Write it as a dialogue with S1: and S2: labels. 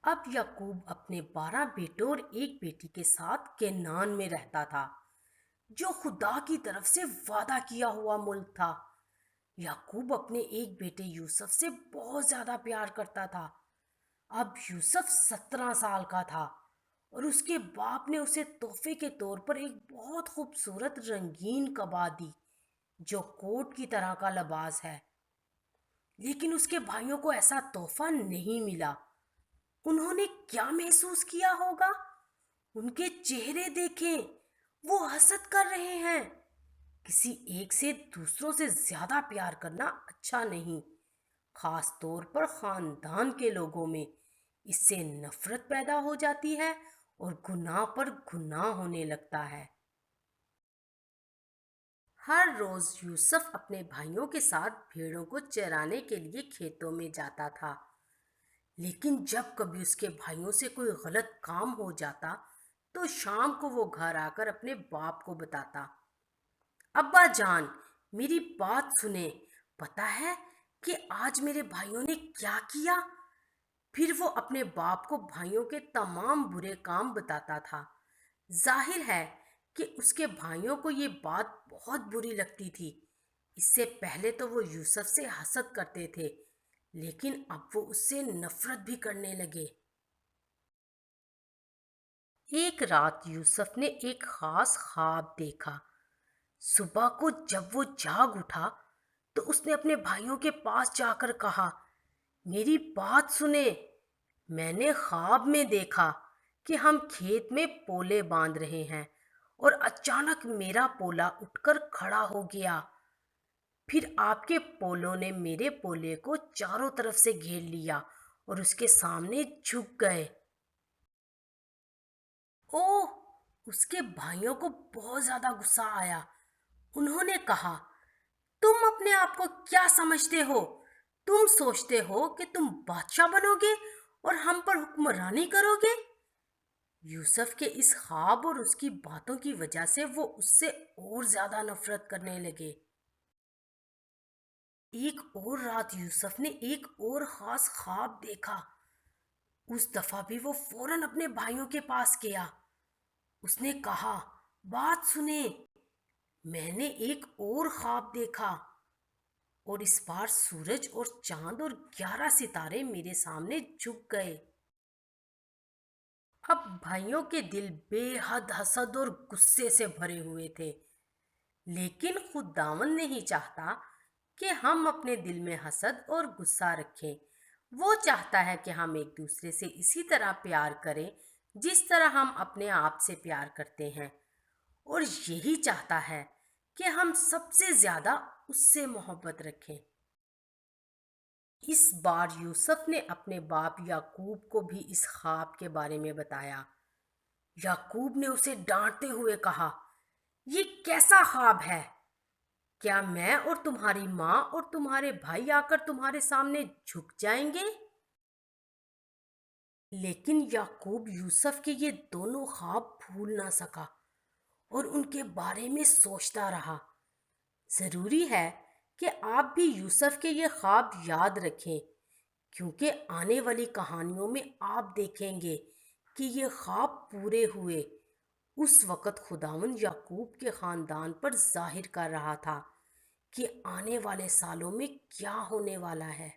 S1: اب یعقوب اپنے 12 بیٹوں اور ایک بیٹی کے ساتھ کینان میں رہتا تھا، جو خدا کی طرف سے وعدہ کیا ہوا ملک تھا۔ یعقوب اپنے ایک بیٹے یوسف سے بہت زیادہ پیار کرتا تھا۔ اب یوسف 17 سال کا تھا اور اس کے باپ نے اسے تحفے کے طور پر ایک بہت خوبصورت رنگین قبا دی، جو کوٹ کی طرح کا لباس ہے۔ لیکن اس کے بھائیوں کو ایسا تحفہ نہیں ملا۔ انہوں نے کیا محسوس کیا ہوگا؟ ان کے چہرے دیکھیں، وہ حسد کر رہے ہیں۔ کسی ایک سے دوسروں سے زیادہ پیار کرنا اچھا نہیں، خاص طور پر خاندان کے لوگوں میں۔ اس سے نفرت پیدا ہو جاتی ہے اور گناہ پر گناہ ہونے لگتا ہے۔ ہر روز یوسف اپنے بھائیوں کے ساتھ بھیڑوں کو چرانے کے لیے کھیتوں میں جاتا تھا، لیکن جب کبھی اس کے بھائیوں سے کوئی غلط کام ہو جاتا تو شام کو وہ گھر آ کر اپنے باپ کو بتاتا۔ ابا جان، میری بات سنیں، پتہ ہے کہ آج میرے بھائیوں نے کیا کیا؟ پھر وہ اپنے باپ کو بھائیوں کے تمام برے کام بتاتا تھا۔ ظاہر ہے کہ اس کے بھائیوں کو یہ بات بہت بری لگتی تھی۔ اس سے پہلے تو وہ یوسف سے حسد کرتے تھے، لیکن اب وہ اس سے نفرت بھی کرنے لگے۔ ایک رات یوسف نے ایک خاص خواب دیکھا۔ صبح کو جب وہ جاگ اٹھا تو اس نے اپنے بھائیوں کے پاس جا کر کہا، میری بات سنیں، میں نے خواب میں دیکھا کہ ہم کھیت میں پولے باندھ رہے ہیں اور اچانک میرا پولا اٹھ کر کھڑا ہو گیا۔ پھر آپ کے پولوں نے میرے پولے کو چاروں طرف سے گھیر لیا اور اس کے سامنے جھک گئے۔ اوہ! اس کے بھائیوں کو بہت زیادہ غصہ آیا۔ انہوں نے کہا، تم اپنے آپ کو کیا سمجھتے ہو؟ تم سوچتے ہو کہ تم بادشاہ بنو گے اور ہم پر حکمرانی کرو گے؟ یوسف کے اس خواب اور اس کی باتوں کی وجہ سے وہ اس سے اور زیادہ نفرت کرنے لگے۔ ایک اور رات یوسف نے ایک اور خاص خواب دیکھا۔ اس دفعہ بھی وہ فوراً اپنے بھائیوں کے پاس گیا۔ اس نے کہا، بات سنیں، میں نے ایک اور خواب دیکھا اور اس بار سورج اور چاند اور 11 ستارے میرے سامنے جھک گئے۔ اب بھائیوں کے دل بے حد حسد اور غصے سے بھرے ہوئے تھے، لیکن خداوند نہیں چاہتا کہ ہم اپنے دل میں حسد اور غصہ رکھیں۔ وہ چاہتا ہے کہ ہم ایک دوسرے سے اسی طرح پیار کریں جس طرح ہم اپنے آپ سے پیار کرتے ہیں، اور یہی چاہتا ہے کہ ہم سب سے زیادہ اس سے محبت رکھیں۔ اس بار یوسف نے اپنے باپ یعقوب کو بھی اس خواب کے بارے میں بتایا۔ یعقوب نے اسے ڈانٹتے ہوئے کہا، یہ کیسا خواب ہے؟ کیا میں اور تمہاری ماں اور تمہارے بھائی آ کر تمہارے سامنے جھک جائیں گے؟ لیکن یعقوب یوسف کے یہ دونوں خواب بھول نہ سکا اور ان کے بارے میں سوچتا رہا۔ ضروری ہے کہ آپ بھی یوسف کے یہ خواب یاد رکھیں، کیونکہ آنے والی کہانیوں میں آپ دیکھیں گے کہ یہ خواب پورے ہوئے۔ اس وقت خداوند یعقوب کے خاندان پر ظاہر کر رہا تھا کہ آنے والے سالوں میں کیا ہونے والا ہے۔